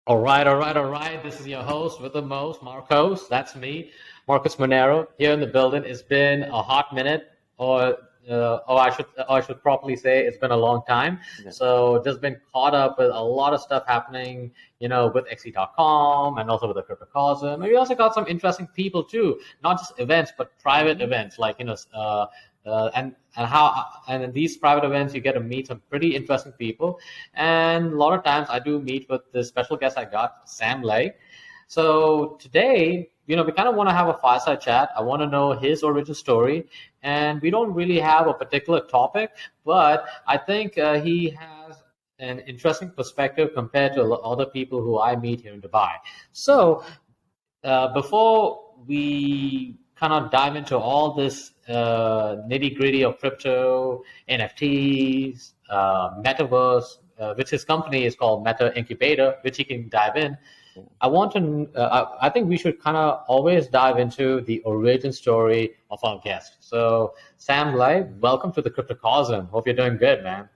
All right. This is your host with the most, Marcos. That's me, Marcos Monero, here in the building. It's been a hot minute, or or I should properly say it's been a long time. Yeah. So just been caught up with a lot of stuff happening, with XE.com and also with the Cryptocosm. And we also got some interesting people too, not just events, but private events like and in these private events you get to meet some pretty interesting people, and a lot of times I do meet with the special guest I got, Sam Lai. So today, we kind of want to have a fireside chat. I want to know his origin story, and we don't really have a particular topic, but I think he has an interesting perspective compared to other people who I meet here in Dubai. So before we kind of dive into all this nitty gritty of crypto, NFTs, Metaverse, which his company is called Meta Incubator, which he can dive in. I think we should kind of always dive into the origin story of our guest. So, Sam Lai, welcome to the Cryptocosm. Hope you're doing good, man.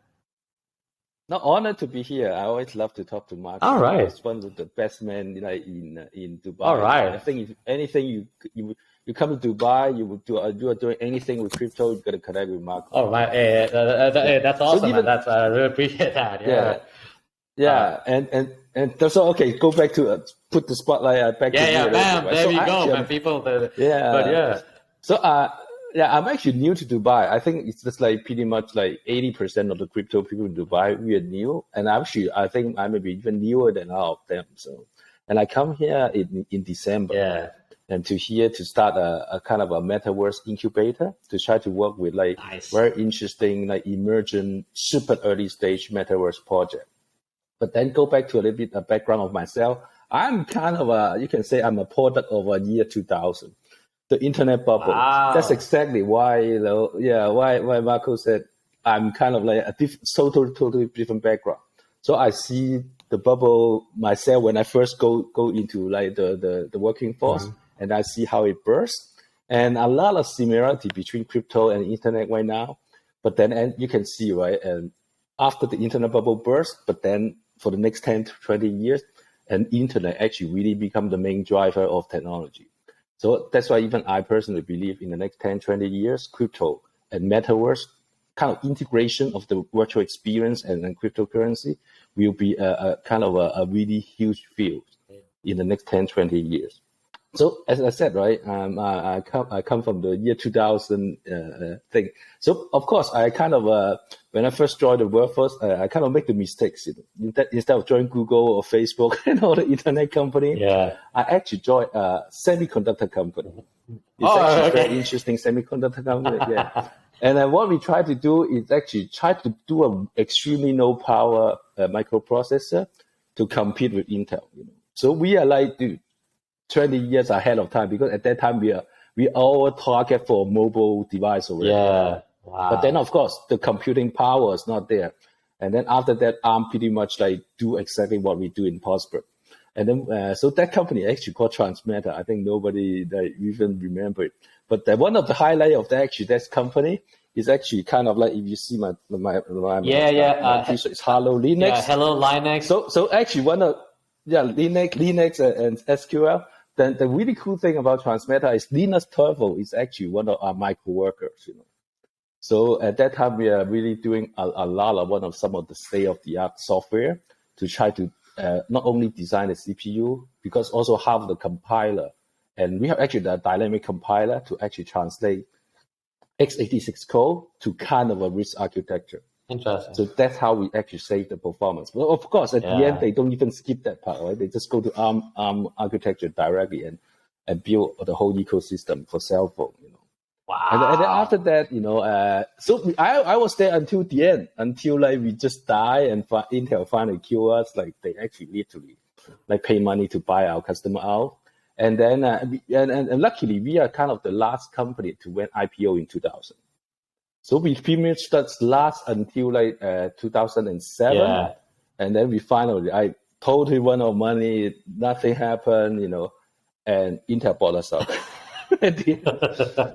Not honored to be here. I always love to talk to Mark. All right. He's one of the best men, in Dubai. All right. I think if anything you come to Dubai, you are doing anything with crypto, you got to connect with Mark. Oh, right. That's awesome. So even, man. I really appreciate that. Yeah. Yeah. So okay, go back to put the spotlight back. Yeah, bam, right? there So you go, actually, man. People, yeah. but yeah. So I'm actually new to Dubai. I think it's just like pretty much like 80% of the crypto people in Dubai, we are new. And actually, I think I may be even newer than all of them. So, and I come here in December. Yeah. And to start a kind of a metaverse incubator to try to work with like Nice. very interesting, like emergent, super early stage metaverse project. But then go back to a little bit of background of myself. I'm kind of you can say I'm a product of a year 2000. The internet bubble. Wow. That's exactly why, why Marco said I'm kind of like a totally different background. So I see the bubble myself when I first go into like the working force, and I see how it bursts, and a lot of similarity between crypto and internet right now. But then, and you can see, right, and after the internet bubble burst, but then for the next 10 to 20 years, and internet actually really become the main driver of technology. So that's why even I personally believe in the next 10, 20 years, crypto and metaverse kind of integration of the virtual experience and cryptocurrency will be a kind of a really huge field in the next 10, 20 years. So as I said, right, I come from the year 2000 thing. So of course, I kind of when I first joined the workforce, I kind of make the mistakes. Instead of joining Google or Facebook and all the internet company, I actually joined a semiconductor company. It's actually a very interesting semiconductor company. Yeah. And then what we try to do is actually try to do an extremely low power microprocessor to compete with Intel. So we are like 20 years ahead of time, because at that time we all target for mobile device already. Yeah. Wow. But then of course the computing power is not there. And then after that, ARM pretty much like do exactly what we do in Postgres. And then so that company actually called Transmeta. I think nobody even remember it. But one of the highlight of that company is actually kind of like, if you see my it's Hello Linux. Yeah, Hello Linux. So actually Linux and SQL. Then the really cool thing about Transmeta is Linus Torvalds is actually one of our micro workers. So at that time, we are really doing a lot of some of the state-of-the-art software to try to not only design the CPU, because also have the compiler. And we have actually the dynamic compiler to actually translate x86 code to kind of a rich architecture. Interesting. So that's how we actually save the performance. Well, of course, at the end, they don't even skip that part, right? They just go to ARM architecture directly and build the whole ecosystem for cell phone, Wow. And then after that, so I was there until the end, until like we just die and Intel finally kill us. Like they actually literally like pay money to buy our customer out. And then, and luckily we are kind of the last company to went IPO in 2000. So we pretty much last until like 2007. Yeah. And then we finally, I totally run out of money, nothing happened, and Intel bought us out.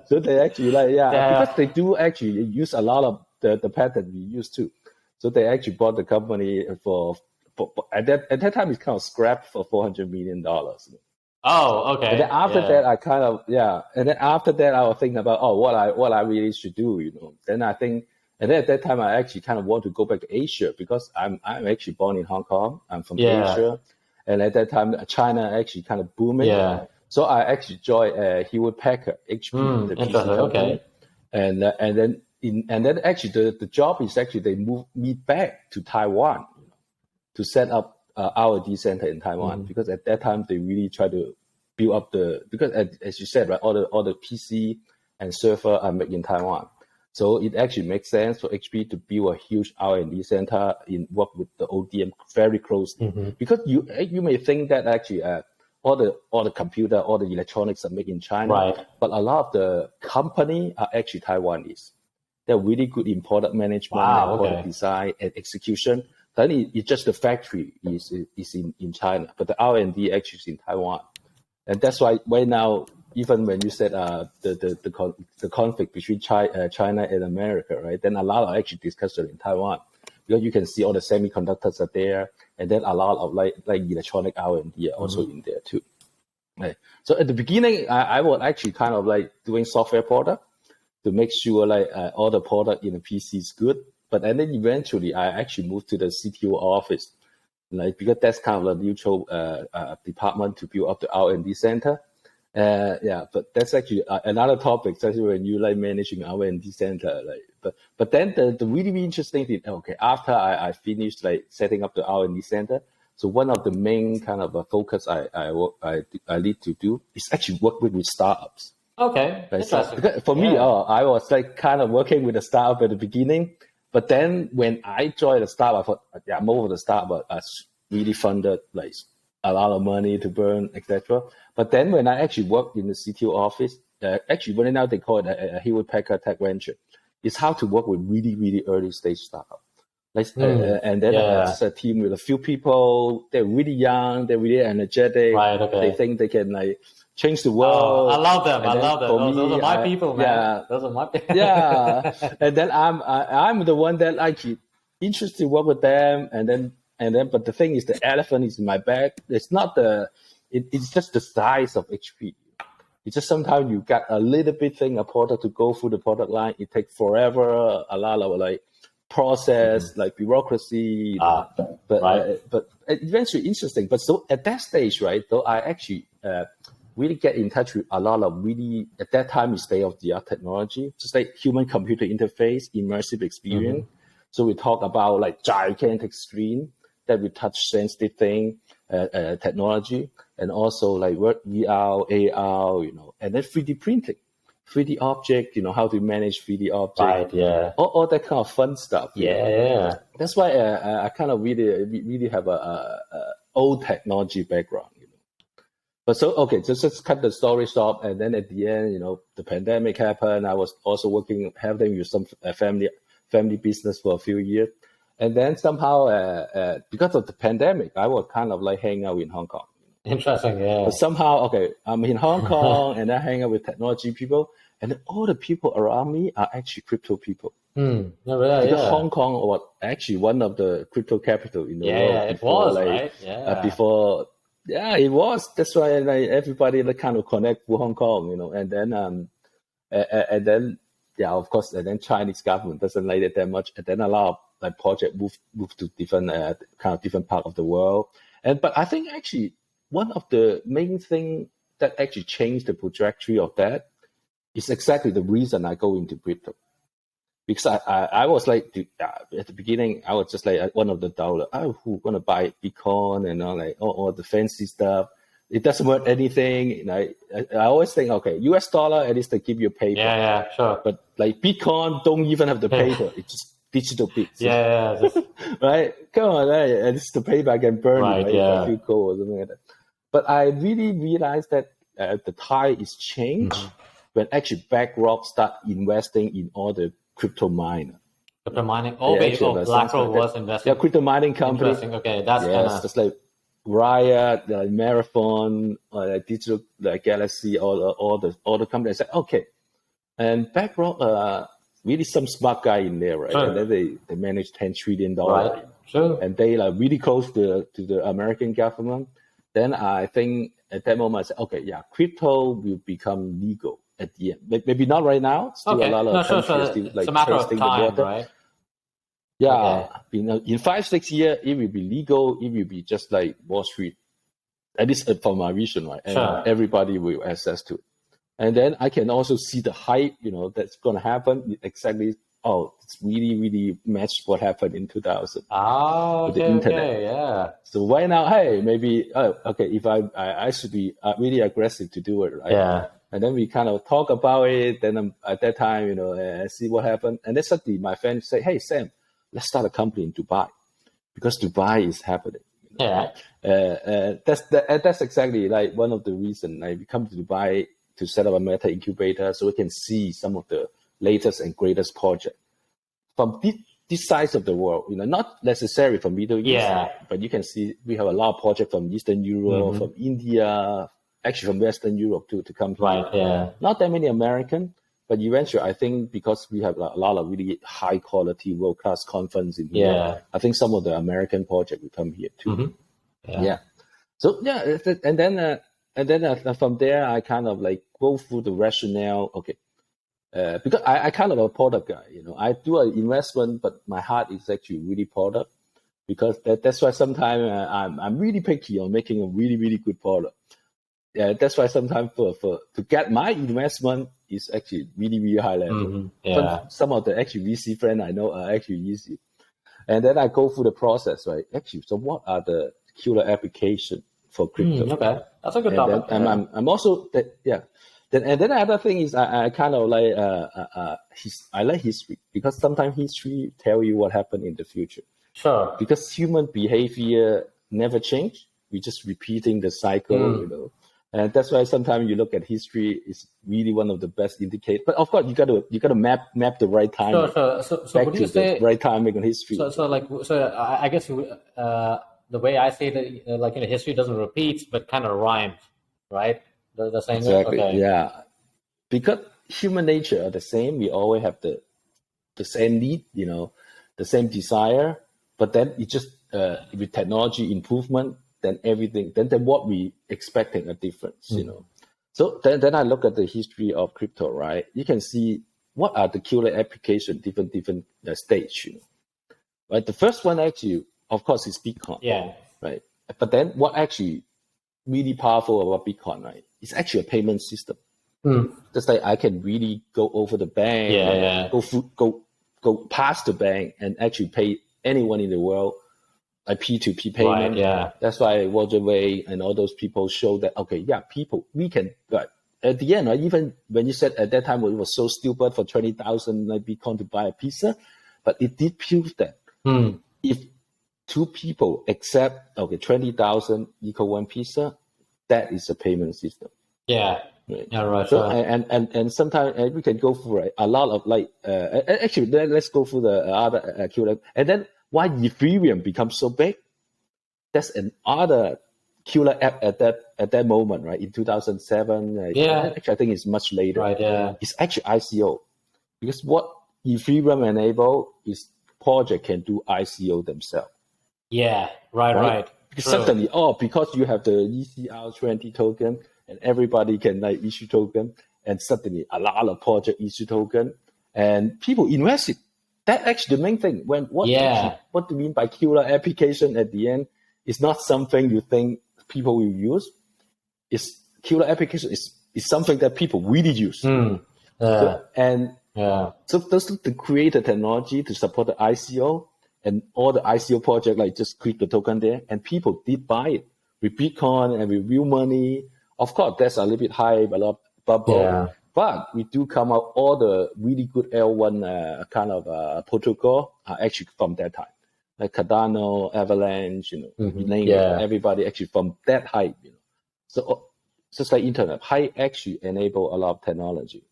So they actually because they do actually use a lot of the patent we use too. So they actually bought the company for at that time, it's kind of scrapped for $400 million. Oh, okay. And then after that, I kind of and then after that, I was thinking about what I really should do, Then I think, and then at that time, I actually kind of want to go back to Asia because I'm actually born in Hong Kong. I'm from Asia, and at that time, China actually kind of booming. Yeah. So I actually joined Hewlett Packard, HP, the PC company, Okay. and then actually the job is actually they moved me back to Taiwan to set up R&D center in Taiwan because at that time they really try to build up because as you said, right, all the PC and server are made in Taiwan, so it actually makes sense for HP to build a huge R&D center in work with the ODM very closely because you may think that actually all the computer, all the electronics are made in China, right, but a lot of the company are actually Taiwanese. They're really good in product management, and product design and execution. Then it's just the factory is in China, but the R&D actually is in Taiwan, and that's why right now, even when you said the conflict between China and America, right? Then a lot of actually discussion in Taiwan because you can see all the semiconductors are there, and then a lot of like electronic R&D are also in there too. Right. So at the beginning, I was actually kind of like doing software product to make sure like all the product in the PC is good. But then eventually, I actually moved to the CTO office, like because that's kind of a neutral department to build up the R&D center. But that's actually another topic, especially when you like managing R&D center. Like, but then the really, really interesting thing. Okay, after I finished like setting up the R&D center, so one of the main kind of focus I need to do is actually work with startups. Okay, right? interesting. So for me, I was like kind of working with a startup at the beginning. But then when I joined the startup, I thought, most of the startup are really funded, like a lot of money to burn, etc. But then when I actually worked in the CTO office, actually right now they call it a Hewlett Packard Tech Venture. It's how to work with really, really early stage startup. And then it's a team with a few people. They're really young. They're really energetic. Right. Okay. They think they can like change the world. I love them. I love them. Those are my people, man. Yeah. Those are my people. And then I'm the one that actually interested to work with them. And then, but the thing is, the elephant is in my bag. It's not it's just the size of HP. It's just sometimes you got a little bit thing, a product to go through the product line. It takes forever. A lot of like process, like bureaucracy. But eventually interesting. But so at that stage, right? Though I actually really get in touch with a lot of really, at that time, state-of-the-art technology, just like human-computer interface, immersive experience. So we talk about like gigantic screen that we touch sensitive thing, technology, and also like VR, AR, and then 3D printing, 3D object, how to manage 3D object, right? Yeah, all that kind of fun stuff. Yeah. That's why I kind of really have a old technology background. But so, okay, just cut the story short. And then at the end, the pandemic happened. I was also helping with some family business for a few years. And then somehow, because of the pandemic, I was kind of like hanging out in Hong Kong. Interesting, yeah. But somehow, okay, I'm in Hong Kong and I hang out with technology people. And then all the people around me are actually crypto people. Because Hong Kong was actually one of the crypto capital in the world. Yeah, it was, right? Yeah. Before... Yeah, it was. That's why like everybody like kind of connect with Hong Kong, and then of course, and then Chinese government doesn't like it that much, and then a lot of like project move to different kind of different part of the world. But I think actually one of the main thing that actually changed the trajectory of that is exactly the reason I go into crypto. Because I was like at the beginning, I was just like one of the doubters. Who's gonna buy Bitcoin and all the fancy stuff? It doesn't worth anything. And I always think, okay, US dollar, at least they give you paper. Yeah, sure. But like Bitcoin, don't even have the paper. It's just digital bits. Right? Come on, right? And it's the paper I can burn it, right? If I feel cold or something like that. But I really realized that the tide is changed when actually BlackRock start investing in all the crypto miner. Crypto mining? BlackRock was investing. Yeah, crypto mining company. Interesting. Okay, that's just like Riot, Marathon, Digital Galaxy, all the companies said, okay. And BlackRock, really some smart guy in there, right? Sure. And then they manage $10 trillion. Right. True. and they like really close to the American government, then I think at that moment I said, okay, yeah, crypto will become legal at the end. Maybe not right now. Still Okay. a lot No, of sure, countries sure. still It's a like matter of testing the time, water. right? Yeah, Okay. in 5-6 years, it will be legal. It will be just like Wall Street. At least for my vision, right? And Sure. everybody will access to it. And then I can also see the hype, that's going to happen. Exactly. Oh, it's really, really matched what happened in 2000 Ah, with the okay, internet. okay, yeah. So right now, hey, maybe, okay, if I should be really aggressive to do it, right? Yeah. And then we kind of talk about it. Then at that time, see what happened. And then suddenly my friend say, hey, Sam, let's start a company in Dubai because Dubai is happening. Yeah. That's exactly like one of the reasons like we come to Dubai to set up a meta incubator so we can see some of the latest and greatest projects from this side of the world. Not necessarily from Middle East, Yeah. but you can see we have a lot of projects from Eastern Europe, from India, actually from Western Europe too, to come here. Right, yeah. Not that many American, but eventually I think because we have a lot of really high quality world class conference in here, Yeah. I think some of the American projects will come here too. Yeah. So yeah, and then from there I kind of like go through the rationale. Okay, because I kind of a product guy. I do an investment, but my heart is actually really product because that's why sometimes I'm really picky on making a really really good product. Yeah, that's why sometimes to get my investment is actually really really high level. Yeah. Some of the actually VC friends I know are actually easy, and then I go through the process, right? Actually, so what are the killer application for crypto? Okay, that's a good And topic. then I'm also that Then the other thing is I kind of like I like history because sometimes history tell you what happened in the future. Sure. Because human behavior never change. We just repeating the cycle, And that's why sometimes you look at history is really one of the best indicators. But of course, you gotta map the right timing. Sure. So back would to you say the right timing on history. I guess the way I say that history doesn't repeat but kind of rhymes, right? The same way. Exactly. Okay. Yeah. Because human nature are the same. We always have the same need, the same desire. But then it just with technology improvement, then everything, then what we expecting a difference, So then I look at the history of crypto, right? You can see what are the killer application, different stage, right? The first one actually, of course, is Bitcoin. Yeah. Right. But then what actually really powerful about Bitcoin, right? It's actually a payment system. Just like I can really go over the bank, Yeah. go past the bank and actually pay anyone in the world a P2P payment. Right, yeah. That's why Roger Way and all those people show that, okay, yeah, people, we can, right. At the end, right, even when you said at that time it was so stupid for 20,000 like Bitcoin to buy a pizza, but it did prove that if two people accept, okay, 20,000 equal one pizza, that is a payment system. Yeah. Right. Yeah, right. So and sometimes we can go through a lot of like actually let's go through the other killer. And then why Ethereum becomes so big? That's another killer app at that moment, right? In 2007. Yeah. Actually, I think it's much later. Right. Yeah. It's actually ICO because what Ethereum enable is project can do ICO themselves. Yeah. Right. Because suddenly, because you have the ECR20 token and everybody can like issue token, and suddenly a lot of project issue token, and people invest it. That's actually the main thing. What do you mean by killer application at the end? It's not something you think people will use. It's killer application is something that people really use. So those to create a technology to support the ICO. And all the ICO project like just click the token there, and people did buy it with Bitcoin and with real money. Of course, that's a little bit high, a lot bubble, but we do come out all the really good L1 kind of protocol are actually from that time, like Cardano, Avalanche, you name it, everybody actually from that height, So just like internet, high actually enable a lot of technology,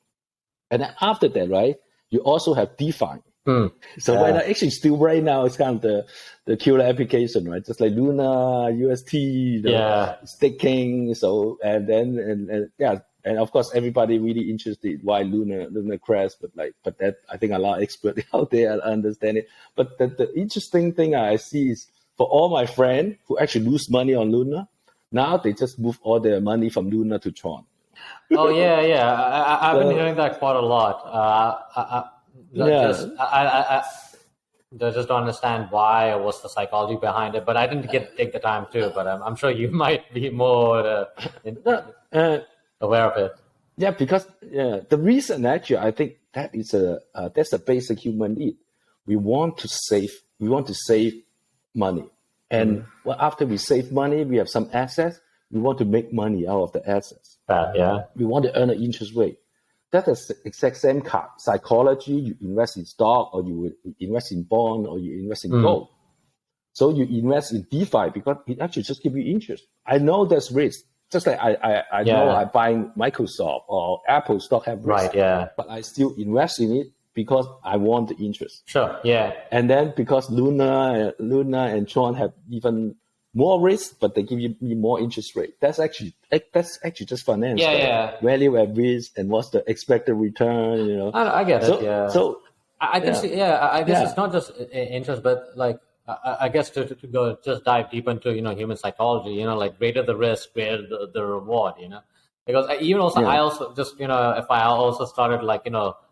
and then after that, right, you also have DeFi. So right now, actually still right now, it's kind of the killer application, right? Just like Luna, UST, staking. So, and And of course, everybody really interested why Luna crashed, but that I think a lot of experts out there understand it. But the interesting thing I see is for all my friends who actually lose money on Luna, now they just move all their money from Luna to Tron. Oh yeah. I've been So hearing that quite a lot. yeah, I just don't understand why or what's the psychology behind it. But I didn't take the time to. But I'm sure you might be more aware of it. yeah, because the reason actually I think that is that's a basic human need. We want to save. We want to save money, and well, after we save money, we have some assets. We want to make money out of the assets. Yeah. We want to earn an interest rate. That is the exact same psychology. You invest in stock, or you invest in bond, or you invest in gold. So you invest in DeFi because it actually just gives you interest. I know there's risk. Just like I know I'm buying Microsoft or Apple stock have risk. Right. Yeah. But I still invest in it because I want the interest. Sure. Yeah. And then because Luna and Tron have even more risk, but they give you more interest rate. That's actually just finance. Yeah, right? yeah. Value at risk and what's the expected return. You know. I get it. Yeah. So I can see. Yeah. I guess it's not just interest, but like I guess to go just dive deep into human psychology. Like greater the risk, greater the reward. Because I also just if I also started like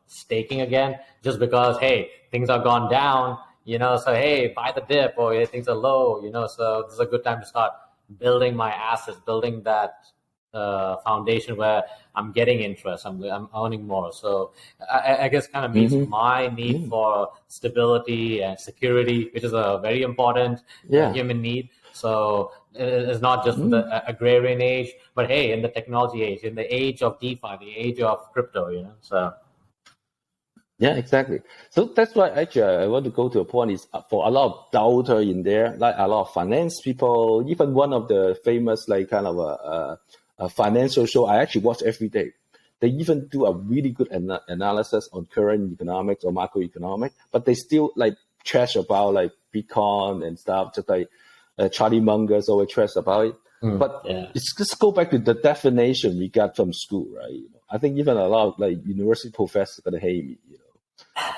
staking again, just because hey things have gone down. So hey, buy the dip, or hey, things are low, so this is a good time to start building my assets, building that foundation where I'm getting interest, I'm earning more. So I guess kind of meets my need for stability and security, which is a very important human need. So it's not just the agrarian age, but hey, in the technology age, in the age of DeFi, the age of crypto, so. Yeah, exactly. So that's why actually I want to go to a point is for a lot of doubter in there, like a lot of finance people, even one of the famous like kind of a financial show I actually watch every day. They even do a really good analysis on current economics or macroeconomic, but they still like trash about like Bitcoin and stuff, just like Charlie Munger's always trash about it. But it's just go back to the definition we got from school, right? I think even a lot of like university professors gonna hate me.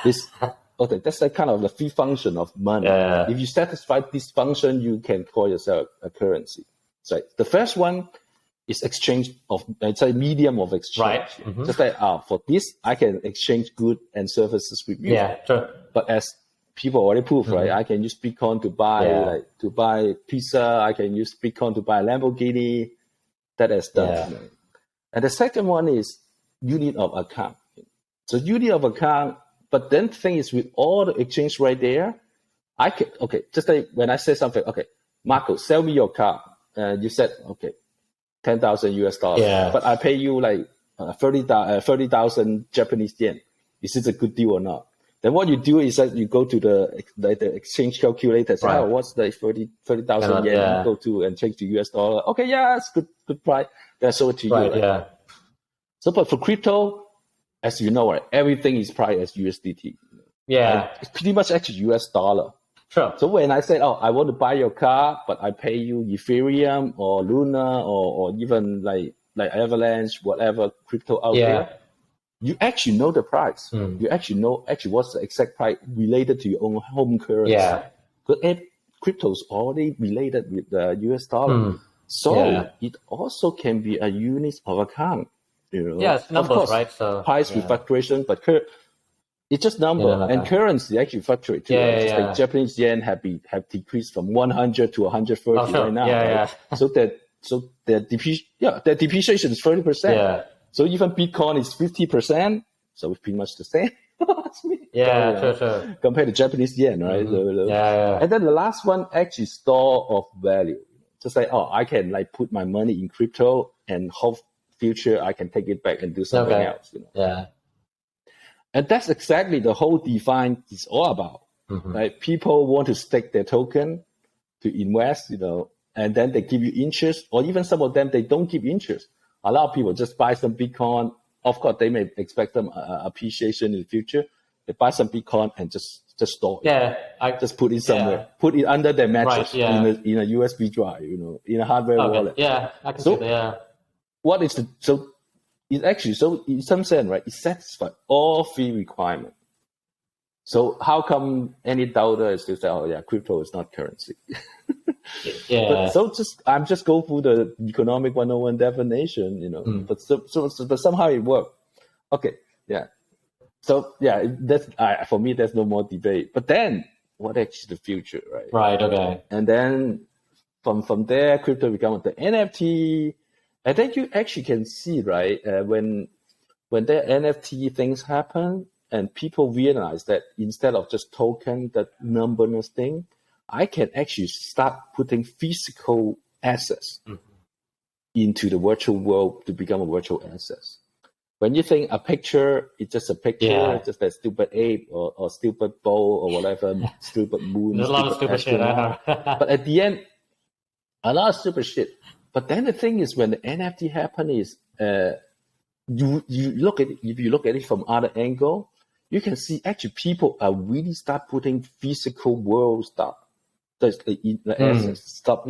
That's like kind of the fee function of money. If you satisfy this function, you can call yourself a currency. So the first one is exchange of, it's a medium of exchange. Right. Just like for this, I can exchange goods and services with you. Yeah, sure. But as people already proved, right, I can use Bitcoin to buy pizza. I can use Bitcoin to buy Lamborghini. That is done. Yeah. And the second one is unit of account. So unit of account. But then the thing is, with all the exchange right there, I can, just like when I say something, Marco, sell me your car. You said, 10,000 US dollars. Yeah. But I pay you like 30,000 Japanese yen. Is this a good deal or not? Then what you do is that you go to the exchange calculator, say, what's the 30,000 yen you go to and change to US dollar? Okay, yeah, it's good price. That's over to you. Right? Yeah. So, but for crypto, as you know, right, everything is priced as USDT. Yeah. It's pretty much actually US dollar. Sure. So when I say, I want to buy your car, but I pay you Ethereum or Luna or even like Avalanche, whatever crypto out there, you actually know the price. You actually know what's the exact price related to your own home currency. Yeah. Because crypto is already related with the US dollar. So it also can be a unit of account. Yeah, it's numbers, of course, right? So price with fluctuation, but it's just number and currency actually fluctuate too. Just like Japanese yen have decreased from 100 to 130 right now. Right? So their depreciation is 30%. Yeah. So even Bitcoin is 50%. So it's pretty much the same. Sure. Compared to Japanese yen, right? And then the last one actually store of value. Just like I can like put my money in crypto and hope future I can take it back and do something else. Yeah. And that's exactly the whole DeFi is all about. Right? People want to stake their token to invest, and then they give you interest, or even some of them they don't give interest. A lot of people just buy some Bitcoin. Of course, they may expect some appreciation in the future. They buy some Bitcoin and just store it. Yeah, I just put it somewhere. Put it under their mattress in a USB drive, in a hardware wallet. Yeah, I can see that. Yeah. What is it actually, so in some sense, right, it satisfies all three requirements. So how come any doubter is still say, oh yeah, crypto is not currency? Yeah. But so I'm just go through the economic 101 definition, but but somehow it worked. Okay, yeah. So yeah, that's for me. There's no more debate. But then, what actually the future, right? Right. Okay. And then from there, crypto becomes the NFT, and then you actually can see, right, when the NFT things happen, and people realize that instead of just token, that numberless thing, I can actually start putting physical assets into the virtual world to become a virtual asset. When you think a picture, it's just a picture, it's just that stupid ape or stupid bowl or whatever, stupid moon. There's a lot of stupid shit, I know. But at the end, a lot of stupid shit. But then the thing is, when the NFT happen is, you look at it, if you look at it from other angle, you can see actually people are really start putting physical world stuff, the assets stuff,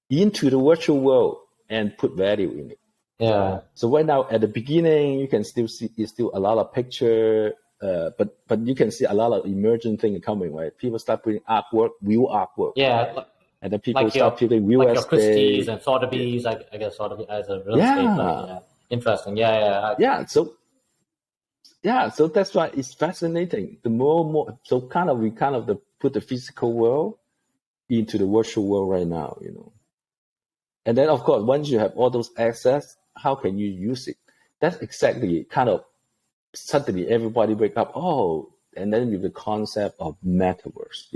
into the virtual world and put value in it. Yeah. So right now, at the beginning, you can still see it's still a lot of picture, but you can see a lot of emergent thing coming. Right, people start putting artwork, real artwork. Yeah. And then people start putting real estate. Like your Christie's and Sotheby's, I guess Sotheby's as a real estate. Yeah. Interesting. Yeah. So that's why it's fascinating. The more, so we put the physical world into the virtual world right now, And then of course, once you have all those assets, how can you use it? That's exactly suddenly everybody wake up, and then with the concept of Metaverse,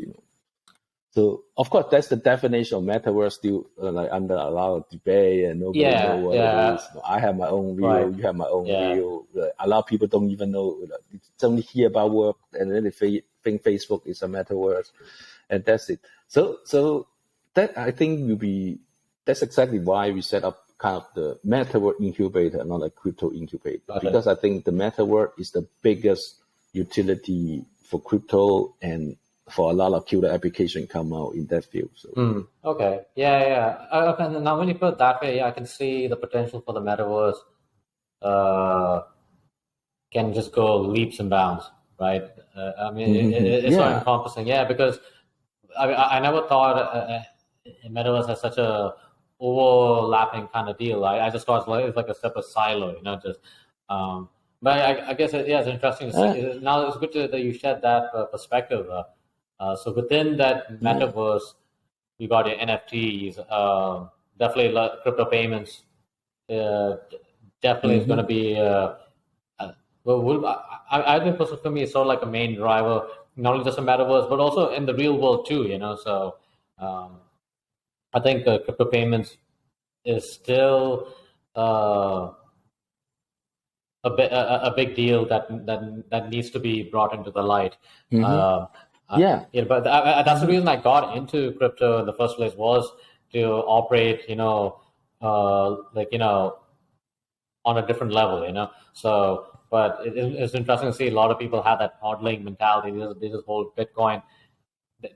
So of course, that's the definition of Metaverse still under a lot of debate, and nobody knows what it is. I have my own view, you have my own view. A lot of people don't even know. It's only hear about work, and then they think Facebook is a Metaverse, and that's it. So that I think that's exactly why we set up kind of the Metaverse incubator, not a crypto incubator, because I think the Metaverse is the biggest utility for crypto and for a lot of killer application come out in that field. So. Okay. Yeah. Okay. Now, when you put it that way, I can see the potential for the Metaverse can just go leaps and bounds, right? It's so encompassing. Yeah, because I never thought Metaverse has such a overlapping kind of deal. I just thought it's like a separate silo, just. But I guess it's interesting to see. Now it's good that you shared that perspective. So within that Metaverse, you got your NFTs, definitely crypto payments. Definitely is going to be. I think personally for me, it's sort of like a main driver, not only just a Metaverse, but also in the real world too. So I think crypto payments is still a big deal that needs to be brought into the light. But that's the reason I got into crypto in the first place, was to operate, on a different level, So, but it's interesting to see a lot of people have that hodling mentality. They just hold Bitcoin.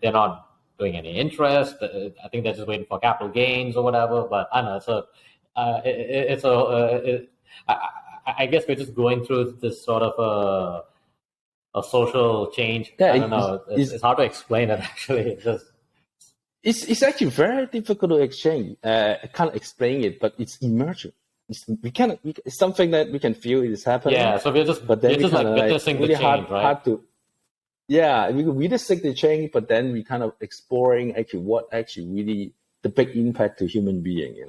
They're not doing any interest. I think they're just waiting for capital gains or whatever. But I don't know. I guess we're just going through this sort of a social change. I don't know. It's hard to explain it, actually. It's actually very difficult to I can't explain it, but it's emergent. It's something that we can feel is happening. Yeah, so we're just witnessing really the change, right? Hard to. Yeah, we witnessing the change, but then we kind of exploring actually what actually really the big impact to human being.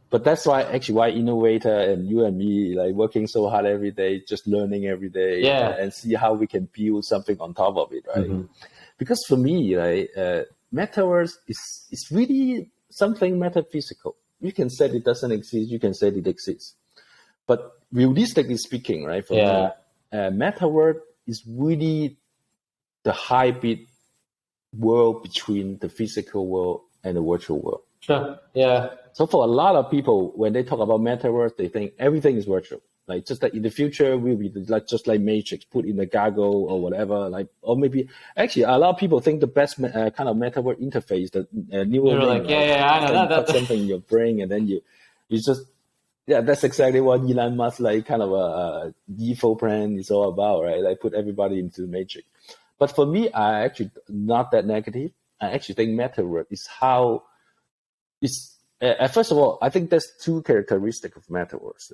But that's why Innovator and you and me working so hard every day, just learning every day, and see how we can build something on top of it, right? Because for me, Metaverse is really something metaphysical. You can say it doesn't exist, you can say it exists, but realistically speaking, right? For me, Metaverse is really the hybrid world between the physical world and the virtual world. Sure. Yeah. So for a lot of people, when they talk about Metaverse, they think everything is virtual. Just that in the future, we'll be just like Matrix, put in the goggle or whatever. Or maybe, actually, a lot of people think the best kind of Metaverse interface, the neural link. I know that. Put something in your brain, and then you just Yeah, that's exactly what Elon Musk like kind of a evil plan is all about, right? Like put everybody into the matrix. But for me, I actually not that negative. I actually think Metaverse is how it's. First of all, I think there's two characteristics of Metaverse.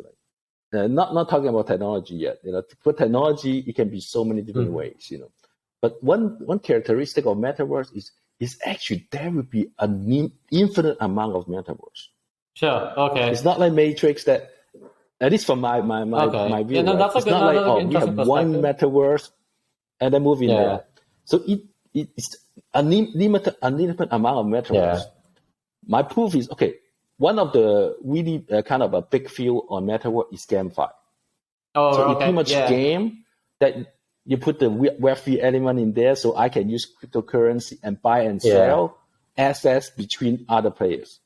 Like, not talking about technology yet. For technology, it can be so many different ways. But one characteristic of Metaverse is actually there will be an infinite amount of Metaverse. Sure. Okay. It's not like Matrix that, at least from my Okay. my view, Yeah, no, right? that's a It's good, not like, another we have interesting one perspective. Metaverse and then move in Yeah. there. So it's a unlimited amount of Metaverse. Yeah. My proof is, okay, one of the really kind of a big field on Metaverse is GameFi. Oh, So it okay. pretty much Yeah. game that you put the Web3 element in there, so I can use cryptocurrency and buy and sell assets between other players.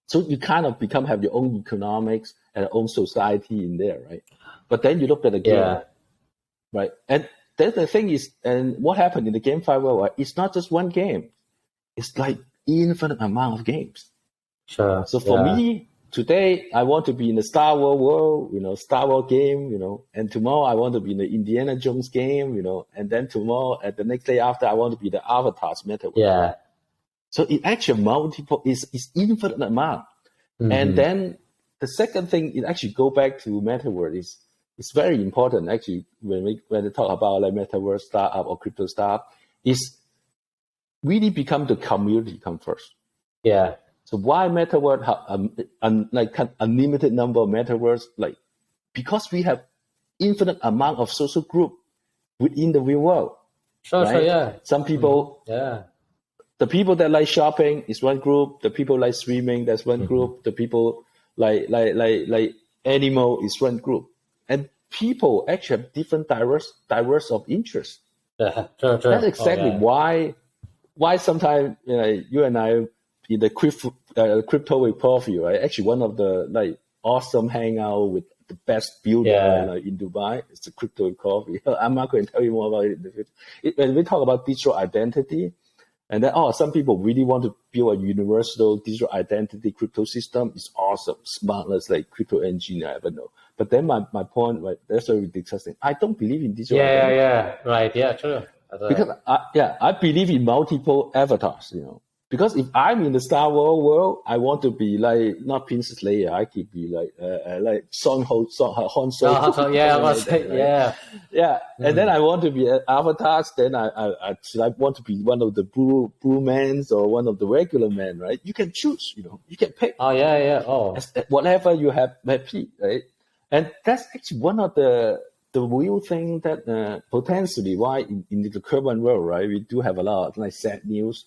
So you kind of have your own economics and your own society in there, right? But then you look at the game, right? And then the thing is, and what happened in the GameFi world, right? It's not just one game. It's like infinite amount of games. Sure. So for me, today, I want to be in the Star Wars world, Star Wars game, and tomorrow I want to be in the Indiana Jones game, and then tomorrow, at the next day after, I want to be the Avatar's Metaverse. Yeah. So it actually is infinite amount. And then the second thing, it actually go back to Metaverse it's very important actually when we talk about like Metaverse startup or crypto startup is really become the community come first. Yeah. So why Metaverse have like unlimited number of Metaverse? Like because we have infinite amount of social group within the real world. Sure, right? sure, yeah. Some people, the people that like shopping is one group. The people like swimming, that's one group. The people like animal is one group. And people actually have different diverse of interests. Yeah, sure. That's exactly why sometimes you and I in the crypto with coffee, right? Actually, one of the like awesome hangout with the best builder in Dubai is the crypto with coffee. I'm not going to tell you more about it. When we talk about digital identity, and then some people really want to build a universal digital identity crypto system. It's awesome, smartest like crypto engineer I ever know. But then my point, right? That's a ridiculous thing. I don't believe in digital identity. Right, true. Because I believe in multiple avatars, Because if I'm in the Star Wars world, I want to be like not Princess Leia. I could be like Han Solo. And then I want to be avatars. Then I want to be one of the blue men or one of the regular men, right? You can choose, You can pick. Whatever you have happy, right? And that's actually one of the real thing that potentially why in the current world, right? We do have a lot of like sad news.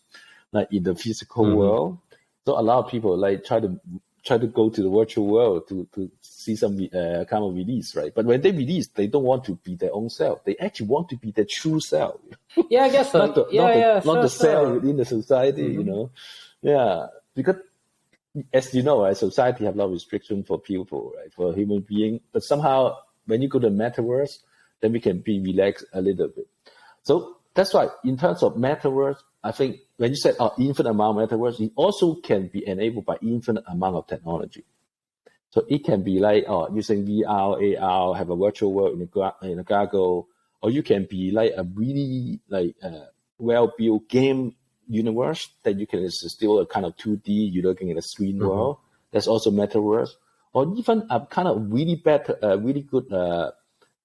Like in the physical world, so a lot of people like try to go to the virtual world to see some kind of release, right? But when they release, they don't want to be their own self. They actually want to be their true self. Yeah, I guess so. not the self within the society, Yeah, because as you know, right, society have a lot of restriction for people, right, for human being. But somehow, when you go to Metaverse, then we can be relaxed a little bit. So that's why, in terms of Metaverse, I think when you said infinite amount of Metaverse, it also can be enabled by infinite amount of technology. So it can be like using VR, AR, have a virtual world in a goggle, or you can be like a really like well-built game universe that you can still a kind of 2D. You're looking at a screen world. There's also Metaverse, or even a kind of really good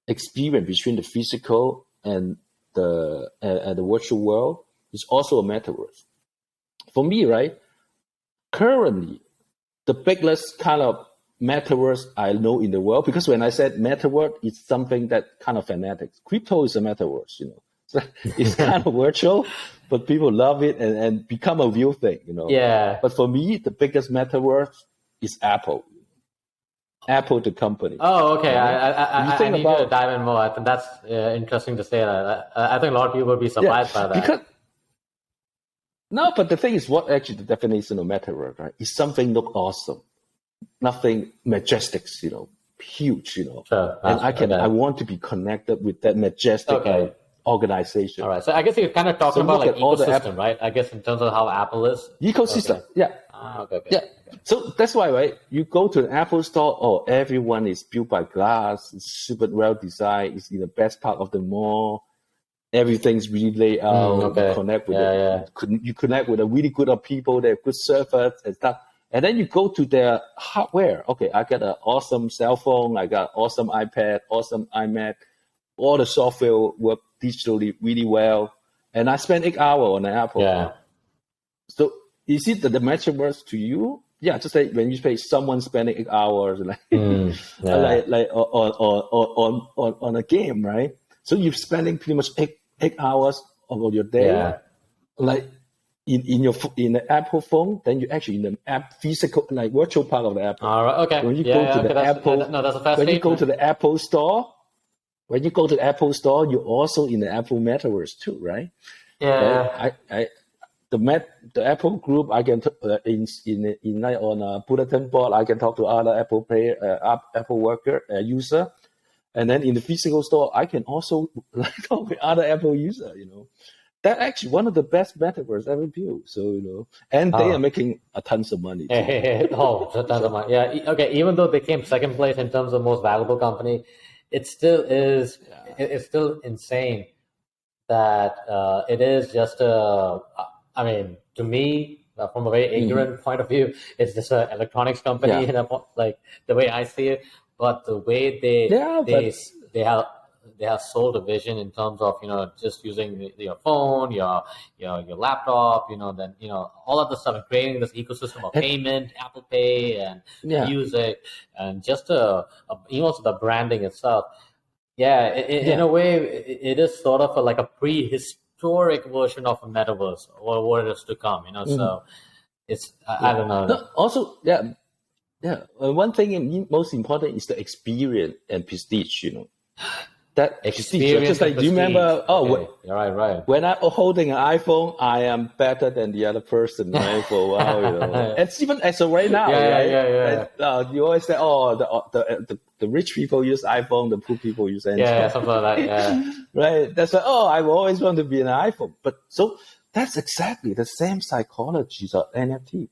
experience between the physical and the virtual world. Is also a Metaverse. For me, right, currently, the biggest kind of Metaverse I know in the world, because when I said Metaverse, it's something that kind of fanatics. Crypto is a Metaverse, So it's kind of virtual, but people love it and become a real thing, Yeah. But for me, the biggest Metaverse is Apple. Apple, the company. Oh, okay. I need to dive in more. I think that's interesting to say that. I think a lot of people will be surprised by that. No, but the thing is, what actually the definition of Metaverse, right? Is something look awesome, nothing majestic, huge, Sure. And I want to be connected with that majestic organization. All right. So I guess you're kind of talking about like ecosystem, right? I guess in terms of how Apple is. Ecosystem, okay. Yeah. So that's why, right? You go to an Apple store, oh, everyone is built by glass, it's super well designed, it's in the best part of the mall. Everything's really laid out. Okay. You connect with Yeah. you connect with a really good of people. They have good servers and stuff. And then you go to their hardware. Okay, I got an awesome cell phone. I got awesome iPad, awesome iMac. All the software work digitally really well. And I spend 8 hours on an Apple. Yeah. So is it that the metaverse to you? Yeah, just like when you say someone spending 8 hours like like on a game, right? So you're spending pretty much eight hours of your day, Yeah. like in the Apple phone. Then you actually in the app physical, like virtual part of the Apple. All right. Okay. When you go to the Apple, that's a fast when you go statement. to the Apple store, when you go to the Apple store, you're also in the Apple Metaverse too, right? Yeah. Right? The Apple group, I can in like on a bulletin board, I can talk to other Apple player, Apple worker user, and then in the physical store, I can also like talk with other Apple user. That actually one of the best metaverse ever built. So and they are making a tons of money. Oh, tons of money. Yeah. Okay. Even though they came second place in terms of most valuable company, it still is. It's still insane that it is just a. I mean, to me, from a very ignorant point of view, it's just an electronics company, like the way I see it. But the way they have sold a vision in terms of just using your phone, your laptop, then all of the stuff, and creating this ecosystem of payment, Apple Pay, and music, and just even also the branding itself. Yeah, in a way, it is sort of like a prehistoric version of a metaverse or what is to come. So it's I don't know. No, also, one thing most important is the experience and prestige. That experience. Just like, do you remember? Right. When I'm holding an iPhone, I am better than the other person, right? For a while, It's even as of right now, right? Yeah. You always say, the rich people use iPhone, the poor people use Android. Yeah, something like that. Yeah. Right. That's like, I always want to be an iPhone. But so that's exactly the same psychology of NFT.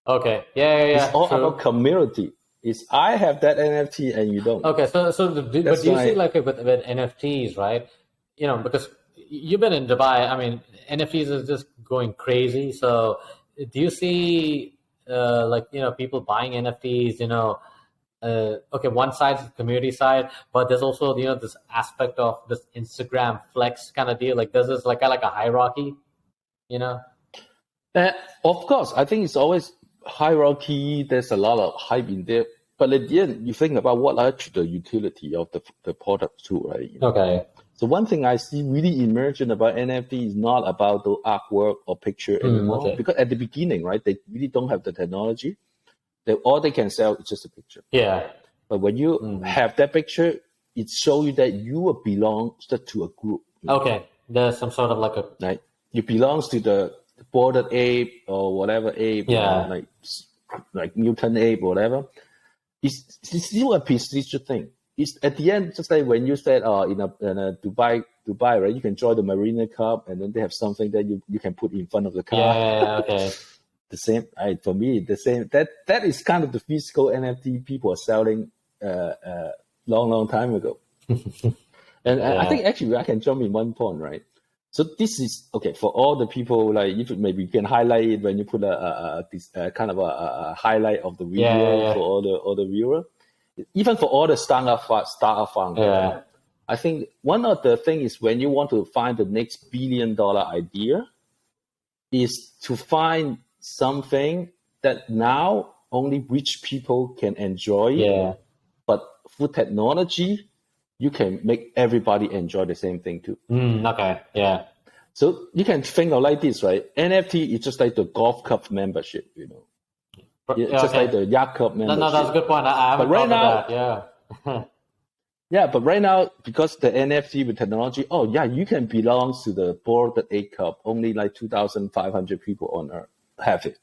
Okay. Yeah. It's all about community. Is I have that NFT and you don't. Okay, but do you see like with NFTs, right? Because you've been in Dubai. I mean, NFTs is just going crazy. So do you see people buying NFTs? Okay, one side is the community side, but there's also this aspect of this Instagram flex kind of deal. Like there's this like a hierarchy, Of course, I think it's always hierarchy. There's a lot of hype in there. But at the end, you think about what actually the utility of the product too, right? Okay. So one thing I see really emerging about NFT is not about the artwork or picture anymore. Because at the beginning, right, they really don't have the technology. All they can sell is just a picture. Yeah. But when you have that picture, it shows you that you belong to a group. Okay. There's some sort of like a... Right. You belong to the Bored Ape or whatever ape. Yeah. Like mutant ape or whatever. It's still a prestigious thing. It's at the end, just like when you said, in a Dubai, right? You can join the Marina Club, and then they have something that you can put in front of the car. Yeah, okay. The same, for me, the same. That is kind of the physical NFT people are selling long time ago. And I think actually I can jump in one point, right? So this is okay for all the people. Like maybe you can highlight it when you put this kind of a highlight of the video for all the viewer, even for all the startup founders. Yeah. I think one of the things is when you want to find the next $1 billion idea, is to find something that now only rich people can enjoy. Yeah. But through technology, you can make everybody enjoy the same thing too. Okay, yeah. So you can think of like this, right? NFT is just like the golf club membership, just like the yacht club membership. No, that's a good point. I haven't thought of that. Yeah. Yeah, but right now, because the NFT with technology, you can belong to the Bored Ape Club. Only like 2,500 people on Earth have it,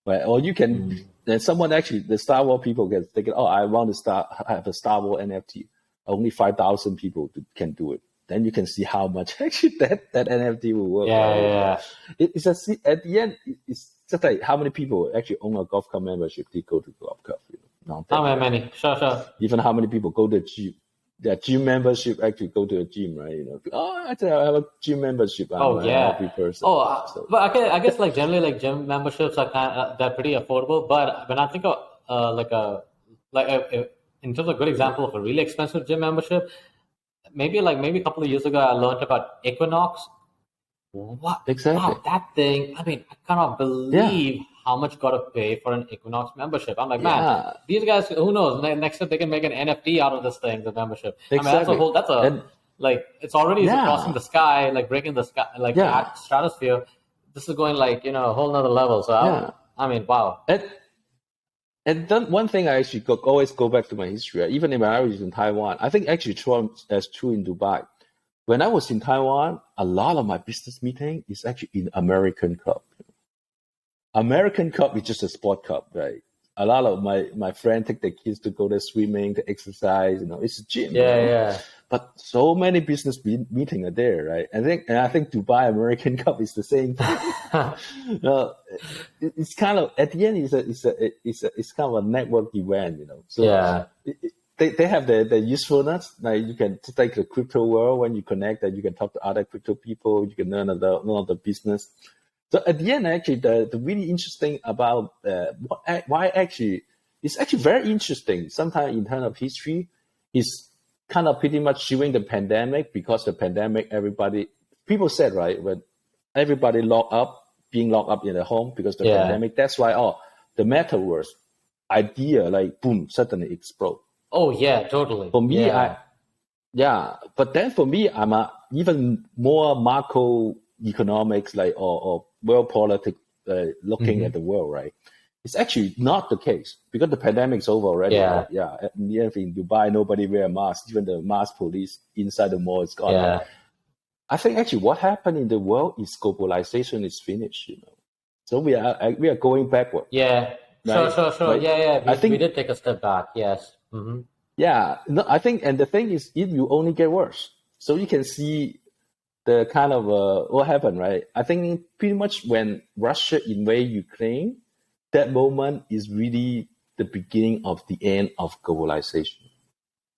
right? Or you can, then someone actually, the Star Wars people can think, I want to have a Star Wars NFT. Only 5,000 people can do it. Then you can see how much actually that NFT will work. Yeah. It's at the end, it's just like how many people actually own a golf club membership, they go to golf club, not that How many? Sure. even how many people go to gym. Yeah, gym membership actually go to a gym, right? Actually I have a gym membership. I'm a healthy person. But I guess like generally like gym memberships are they're pretty affordable. But when I think of in terms of a good example of a really expensive gym membership, maybe a couple of years ago I learned about Equinox. What? Exactly. Wow, that thing. I mean, I cannot believe how much got to pay for an Equinox membership. I'm like, man, these guys, who knows? Next time they can make an NFT out of this thing, the membership. Exactly. I mean, it's already crossing the sky, like breaking the sky, like the stratosphere. This is going like, a whole nother level. So, I mean, wow. And then one thing I actually always go back to my history, even when I was in Taiwan, I think actually that's true in Dubai. When I was in Taiwan, a lot of my business meeting is actually in American Cup. American Cup is just a sport cup, right? A lot of my friends take their kids to go to swimming, to exercise, it's a gym. Yeah. But so many business meetings are there, right? And I think Dubai American Cup is the same thing. It's kind of at the end it's kind of a network event, So they have the usefulness. Like you can take the crypto world when you connect, that you can talk to other crypto people, you can learn about the business. So at the end, actually, the really interesting about why actually it's actually very interesting. Sometimes in terms of history, is kind of pretty much during the pandemic, because the pandemic, people said, right, when everybody being locked up in the home because of the pandemic, that's why the Metaverse idea, like boom, suddenly explode. Oh yeah, totally. For me, but then for me, I'm even more macroeconomics, like or world politics, looking at the world, right? It's actually not the case because the pandemic's over already. Right? In the end, in Dubai, nobody wear a mask. Even the mask police inside the mall is gone. Yeah. I think actually what happened in the world is globalization is finished. So we are going backward. Yeah. Right? Sure. Right? I think we did take a step back. Yes. Mm-hmm. Yeah. No, I think, and the thing is, it will only get worse. So you can see the kind of what happened, right? I think pretty much when Russia invaded Ukraine, that moment is really the beginning of the end of globalization.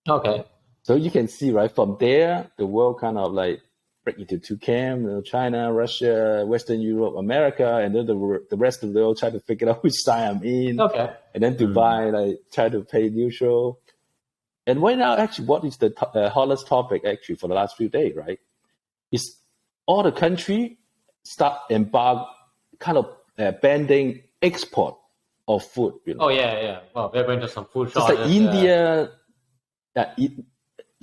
Okay. So you can see, right, from there, the world kind of like break into two camps, China, Russia, Western Europe, America, and then the rest of the world try to figure out which side I'm in. Okay. And then Dubai, like, try to play neutral. And right now, actually, what is the hottest topic, actually, for the last few days, right? Is all the country start kind of banning export of food. Oh yeah. Well, we're going to some food shortages. Just like India,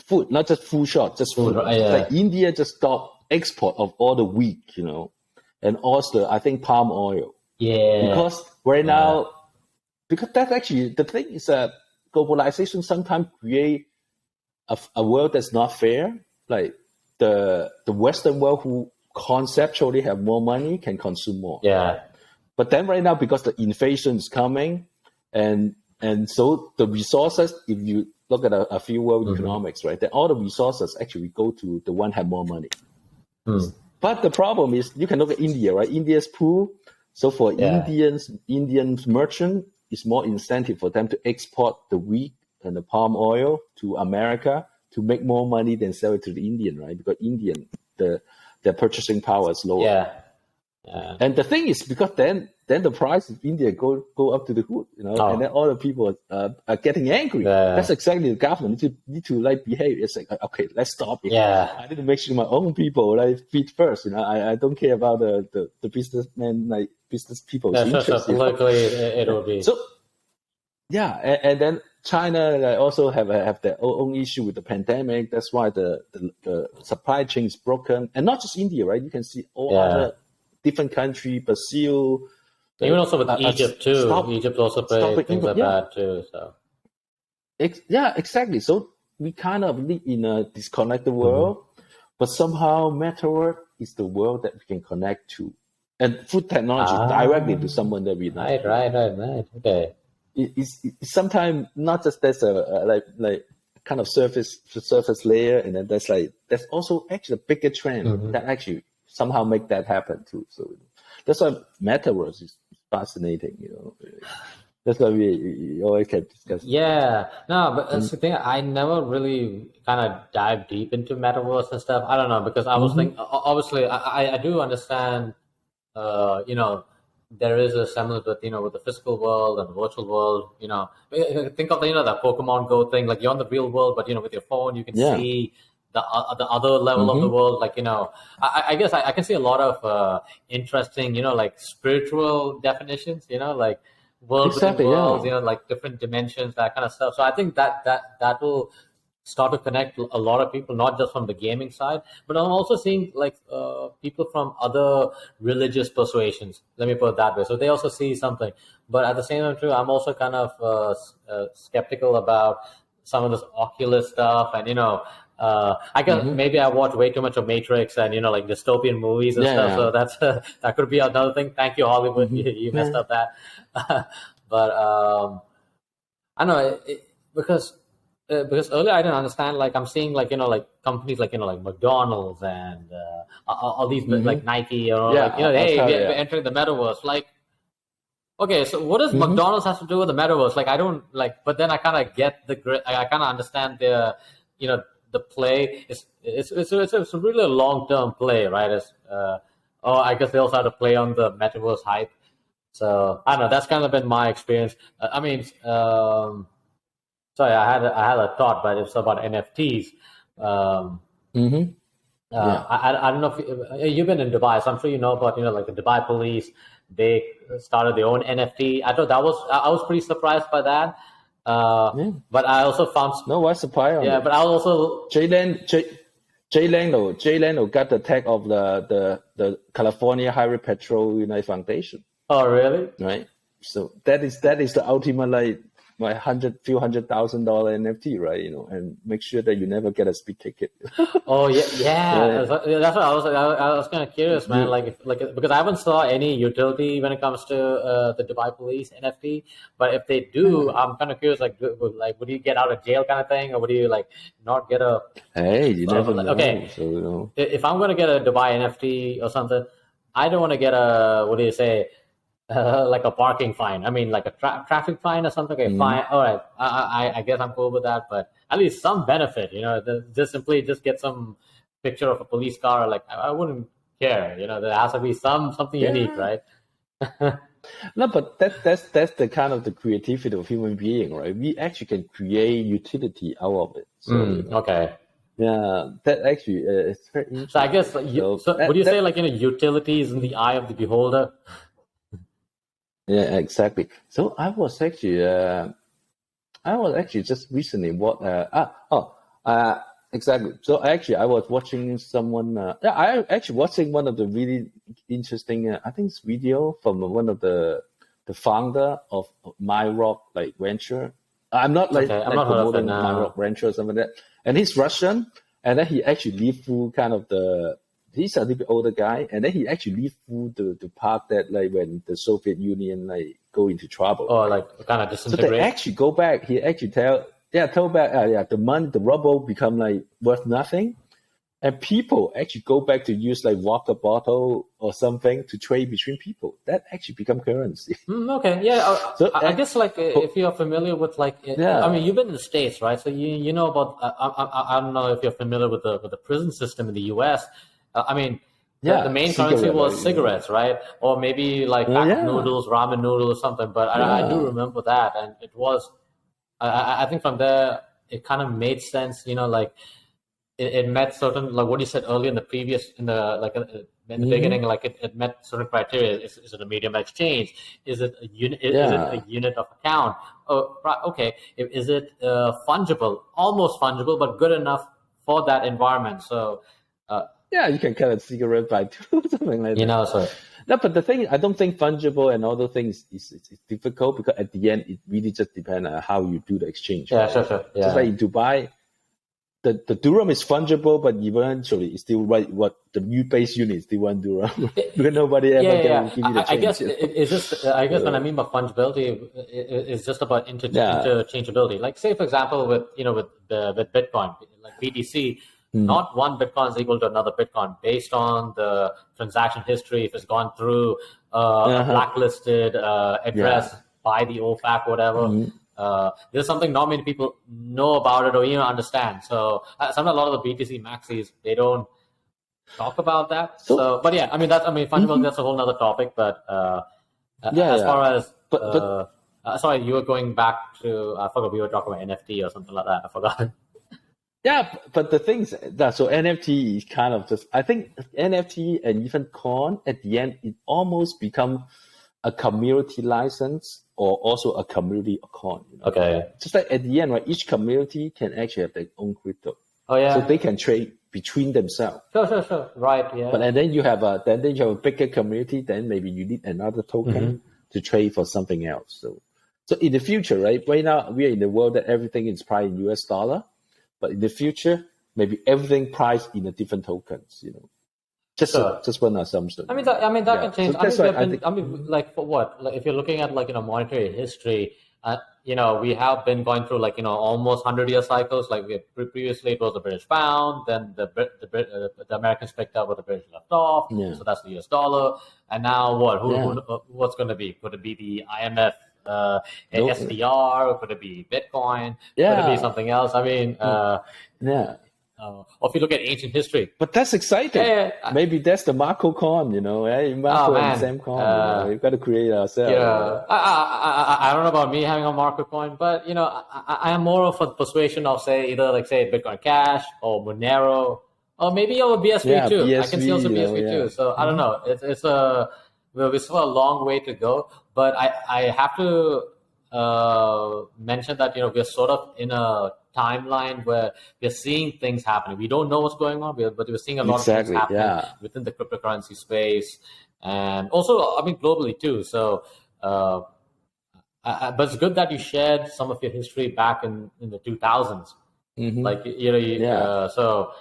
food, not just food short, just food. Like India just stopped export of all the wheat, and also I think palm oil. Yeah. Because right now, because that's actually the thing is that globalization sometimes create a world that's not fair. Like the Western world, who conceptually have more money, can consume more. Yeah. But then right now, because the inflation is coming, and so the resources, if you look at a few world economics, right, then all the resources actually go to the one have more money. But the problem is, you can look at India, right? India's poor. So for Indian merchant, it's more incentive for them to export the wheat and the palm oil to America to make more money than sell it to the Indian, right? Because Indian, their purchasing power is lower. Yeah. And the thing is, because then the price of India go up to the hood, and then all the people are getting angry. That's exactly the government need to like behave. It's like, okay, let's stop it. I need to make sure my own people like feed first. I don't care about the businessmen, like business people's interests. So politically, it will be. So and then China also have their own issue with the pandemic. That's why the supply chain is broken, and not just India, right? You can see all other different country, Brazil. Even also with Egypt too. Egypt also played things like that too. So. Exactly. So we kind of live in a disconnected world, but somehow Metaverse is the world that we can connect to, and through technology directly to someone that we know. Right. Okay. It's sometimes not just there's a like kind of surface layer, and then there's also actually a bigger trend that actually somehow make that happen too. So that's why Metaverse is fascinating. That's why we always can discuss. Yeah, no, but that's the thing. I never really kind of dive deep into metaverse and stuff. I don't know because I was thinking. Obviously, I do understand. There is a semblance with with the physical world and the virtual world. Think of that Pokemon Go thing. Like you're in the real world, but with your phone you can see the other level of the world. Like I guess I can see a lot of interesting like spiritual definitions. Like world within Exactly, worlds, yeah. like different dimensions, that kind of stuff. So I think that will start to connect a lot of people, not just from the gaming side, but I'm also seeing like people from other religious persuasions. Let me put it that way. So they also see something, but at the same time, too, I'm also kind of skeptical about some of this Oculus stuff, and I guess maybe I watch way too much of Matrix and like dystopian movies and stuff. Yeah. So that's that could be another thing. Thank you, Hollywood. You messed up that. But I don't know because earlier I didn't understand. Like I'm seeing like like companies like like McDonald's and all these like Nike or like hey, we're entering the metaverse. Like, okay, so what does McDonald's has to do with the metaverse? Like I don't like, but then I kind of get I kind of understand the the play. It's really a long term play, right? It's I guess they also have to play on the metaverse hype. So I don't know. That's kind of been my experience. I mean, sorry, I had a thought, but it's about NFTs. I don't know if you've been in Dubai, so I'm sure you know about like the Dubai police. They started their own NFT. I thought I was pretty surprised by that. But I also found what's surprise? Yeah, but I also Jay Leno got the tag of the California Highway Patrol United Foundation. Oh, really? Right. So that is the ultimate like my few $100,000 NFT, right? And make sure that you never get a speed ticket. Oh yeah. That's what I was kind of curious, man. Like because I haven't saw any utility when it comes to the Dubai police NFT. But if they do, I'm kind of curious. Like would you get out of jail kind of thing, or would you like not get a? Hey, you never know. Okay. So if I'm gonna get a Dubai NFT or something, I don't want to get a what do you say? Like a parking fine. I mean, like a traffic fine or something. Okay, fine. All right. I guess I'm cool with that. But at least some benefit, just simply get some picture of a police car. Like I wouldn't care. There has to be something unique, right? No, but that's the kind of the creativity of human being, right? We actually can create utility out of it. So, okay. Yeah, that actually is very interesting. So I guess would you say like utility is in the eye of the beholder? Yeah, exactly. So I was actually just recently exactly. So I was watching someone. I actually watching one of the really interesting. I think it's video from one of the founder of My Rock like venture. I'm not promoting My Rock venture or something like that. And he's Russian, and then he actually lived through kind of he's a little bit older guy, and then he actually lived through the part that like when the Soviet Union like go into trouble. Oh, like kind of disintegrate. So they actually go back. He actually told back. The money, the ruble become like worth nothing, and people actually go back to use like water bottle or something to trade between people. That actually become currency. Okay, yeah. So I guess like if you're familiar with like, I mean, you've been in the States, right? So you know about. I don't know if you're familiar with the prison system in the U.S. I mean, the main currency was cigarettes, right? Or maybe like noodles, ramen noodles, or something. But I do remember that, and it was. I think from there it kind of made sense. Like it met certain like what you said earlier in the beginning. Like it met certain criteria. Is it a medium of exchange? Is it a unit? Is it a unit of account? Oh, okay. Is it fungible? Almost fungible, but good enough for that environment. So. Yeah, you can cut a cigarette by two, something like that. So. No, but the thing, I don't think fungible and all those things is difficult because at the end, it really just depends on how you do the exchange. Yeah, right? sure. Yeah. Just like in Dubai, the dirham is fungible, but eventually it's still what the new base unit is still one dirham because nobody ever can give you the change. I guess it's just. I guess when I mean by fungibility, it's just interchangeability. Like say for example, with Bitcoin, like BTC. not one Bitcoin is equal to another Bitcoin based on the transaction history. If it's gone through a blacklisted address by the OFAC, whatever. There's something not many people know about it or even understand. So sometimes a lot of the BTC maxis, they don't talk about that. So but yeah, fundamentally that's a whole other topic. But as far as sorry, you were going back to, I forgot, we were talking about NFT or something like that. I forgot. Yeah, but the thing is that so NFT is kind of just, I think NFT and even coin at the end, it almost become a community license or also a community coin. Okay. Just like at the end, right, each community can actually have their own crypto. Oh yeah. So they can trade between themselves. Sure. Right. Yeah. But and then you have a bigger community. Then maybe you need another token to trade for something else. So in the future, right now we are in the world that everything is priced in US dollar. But in the future, maybe everything priced in a different tokens, Just one assumption. That can change. So like for what? Like if you're looking at monetary history, we have been going through almost 100-year cycles. Like previously, it was the British pound, then the Americans picked up what the British left off. Yeah. So that's the US dollar, and now what? What's going to be? Could it be the IMF? SDR? Could it be Bitcoin? Could it be something else? Or if you look at ancient history. But that's exciting. Maybe that's the Marco coin, Marco and Sam coin. We've got to create ourselves. Yeah. I don't know about me having a Marco coin, but I am more of a persuasion of either Bitcoin Cash or Monero or maybe over BSV too. BSV, I can see also BSV too. So I don't know. We still have a long way to go, but I have to mention that we're sort of in a timeline where we're seeing things happening. We don't know what's going on, but we're seeing a lot of things happening within the cryptocurrency space, and also globally too. So, but it's good that you shared some of your history back in the 2000s. So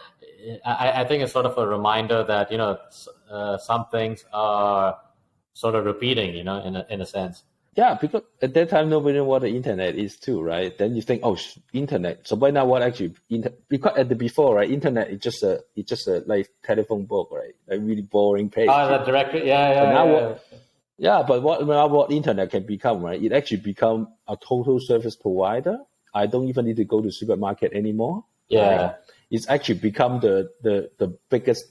I think it's sort of a reminder that some things are sort of repeating, in a sense. Yeah, because at that time nobody knew what the internet is too, right? Then you think, internet. So by now, what actually because at the before, right? Internet is just a like telephone book, right? Like really boring page. That directory, yeah. But what internet can become, right? It actually become a total service provider. I don't even need to go to supermarket anymore. Yeah, right? It's actually become the biggest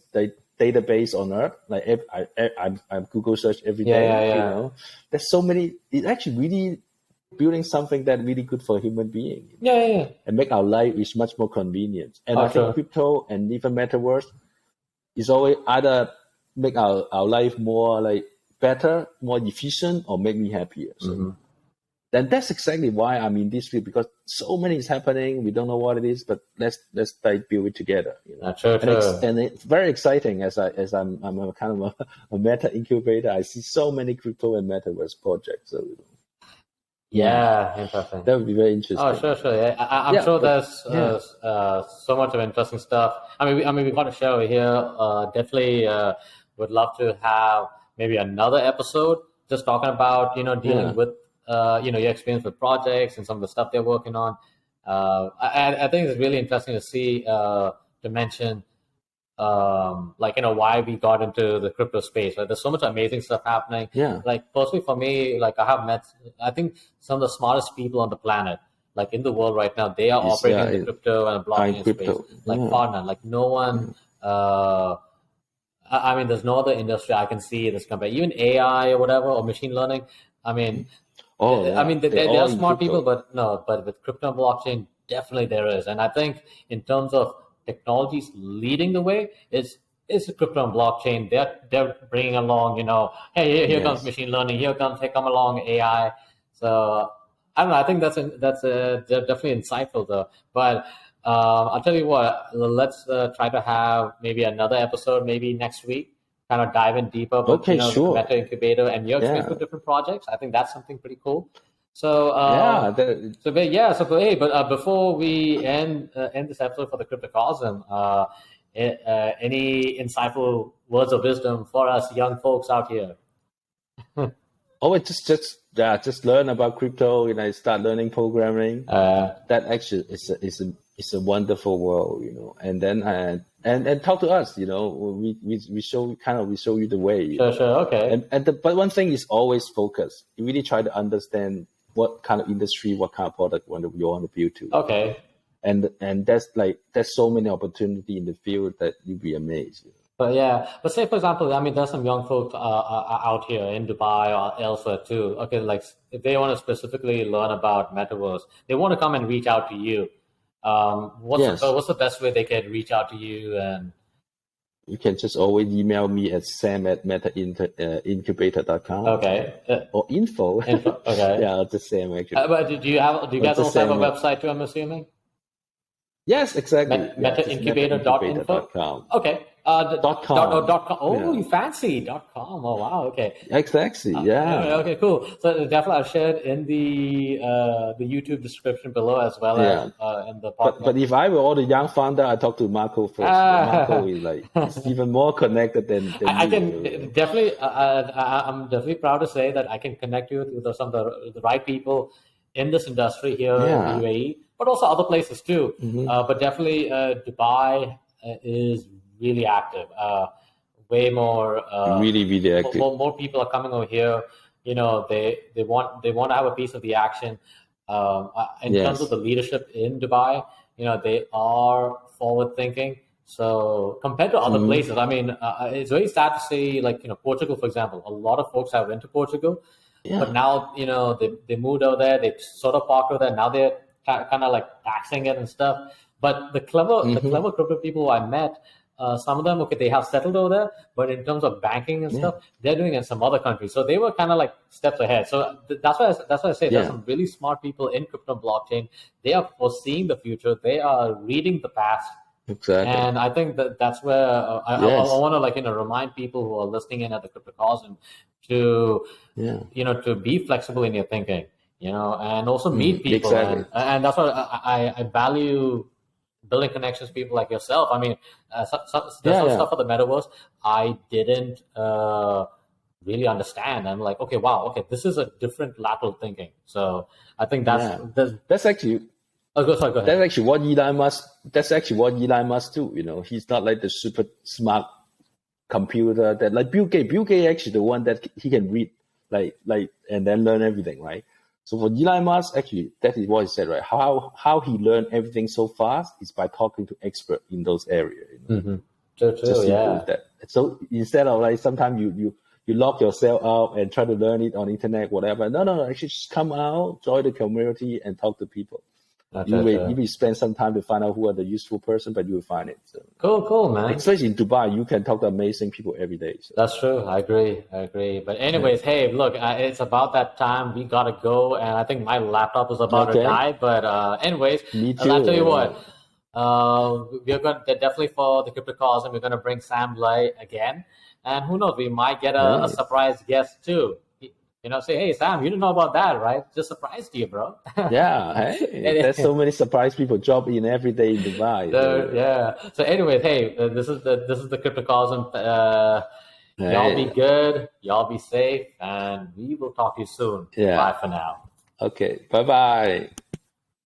database on earth. Like I Google search every day. There's so many. It's actually really building something that really good for human being. And make our life is much more convenient. And I think crypto and even Metaverse is always either make our life more better, more efficient, or make me happier. So then that's exactly why I'm in this field, because so many is happening. We don't know what it is, but let's build it together. And it's very exciting as I'm a kind of a meta incubator. I see so many crypto and metaverse projects. So interesting. That would be very interesting. Oh, sure. Yeah. I'm sure there's so much of interesting stuff. We've got a show here. Definitely would love to have maybe another episode just talking about dealing with your experience with projects and some of the stuff they're working on. I think it's really interesting to see, to mention, why we got into the crypto space. Right? There's so much amazing stuff happening. Yeah. Like personally for me, I have met, I think some of the smartest people on the planet, in the world right now, they are operating in the crypto and blockchain space. Far none. No one. There's no other industry I can see this company, even AI or whatever, or machine learning. There are smart people, but with crypto and blockchain, definitely there is. And I think in terms of technologies leading the way, it's crypto and blockchain. They're bringing along, hey, here comes machine learning, here come along AI. So I don't know. I think they're definitely insightful though. But I'll tell you what. Let's try to have maybe another episode, maybe next week. Kind of dive in deeper, but sure. Meta Incubator and your experience with different projects. I think that's something pretty cool. So before we end this episode for the Cryptocosm, any insightful words of wisdom for us young folks out here? Just learn about crypto. Start learning programming. That actually is it's a wonderful world, and then and talk to us, we show you the way, Sure. Okay. but one thing is always focus. You really try to understand what kind of industry, what kind of product you want to build to. Okay. And there's so many opportunity in the field that you'll be amazed. But say for example, I mean, there's some young folks out here in Dubai or elsewhere too. Okay, like if they want to specifically learn about Metaverse, they want to come and reach out to you. Yes. What's the best way they can reach out to you? And you can just always email me at sam@incubator.com. Okay. Or info. Okay. Yeah, the same actually. But do you guys also have a website too, I'm assuming? Yes, exactly. Metaincubator.info. Okay. .com. Oh, you fancy .com. Oh, wow. Okay. Exactly. Yeah. Okay. Cool. So definitely, I've shared in the YouTube description below as well as in the podcast. But if I were all the young founder, I talk to Marco first. Marco is he's even more connected than I can definitely. I'm definitely proud to say that I can connect you with some of the right people in this industry here in the UAE, but also other places too. But definitely, Dubai is really active. Way more. Really active. More people are coming over here. They want to have a piece of the action. In terms of the leadership in Dubai, they are forward thinking. So compared to other places, I mean, it's very sad to see, like Portugal, for example. A lot of folks have went to Portugal. Yeah. But now, they moved over there, they sort of parked over there. Now they're kind of like taxing it and stuff. But the clever crypto people who I met, some of them, okay, they have settled over there, but in terms of banking and stuff, they're doing it in some other countries. So they were kind of like steps ahead. So that's why I say there's some really smart people in crypto blockchain. They are foreseeing the future. They are reading the past. Exactly. And I think that's where I want to remind people who are listening in at the Cryptocosm to to be flexible in your thinking, and also meet people. Exactly. And that's what I value, building connections, people like yourself. I mean, there's some stuff for the Metaverse I didn't really understand. I'm like, okay, this is a different lateral thinking. So I think that's actually. Oh, go ahead. That's actually what Elon Musk do. He's not like the super smart computer that like Bill Gates. Bill Gates actually the one that he can read like and then learn everything, right? So for Elon Musk, actually, that is what he said, right? How he learned everything so fast is by talking to experts in those areas. True, that. So instead of like sometimes you lock yourself out and try to learn it on internet, whatever. No. Actually, just come out, join the community, and talk to people. You will spend some time to find out who are the useful person, but you will find it. So. Cool, man. Especially in Dubai, you can talk to amazing people every day. So. That's true. I agree. But anyways, hey, look, it's about that time. We gotta go, and I think my laptop is about to die. But anyways, me too. I'll tell you what. We're going to definitely for the Cryptocosm. We're gonna bring Sam Lai again, and who knows, we might get a surprise guest too. Say, hey, Sam, you didn't know about that, right? Just surprised you, bro. Yeah, hey, there's so many surprise people drop in every day in Dubai. So anyways, hey, this is the Cryptocosm. Y'all be good, y'all be safe, and we will talk to you soon. Bye for now. Okay, bye-bye.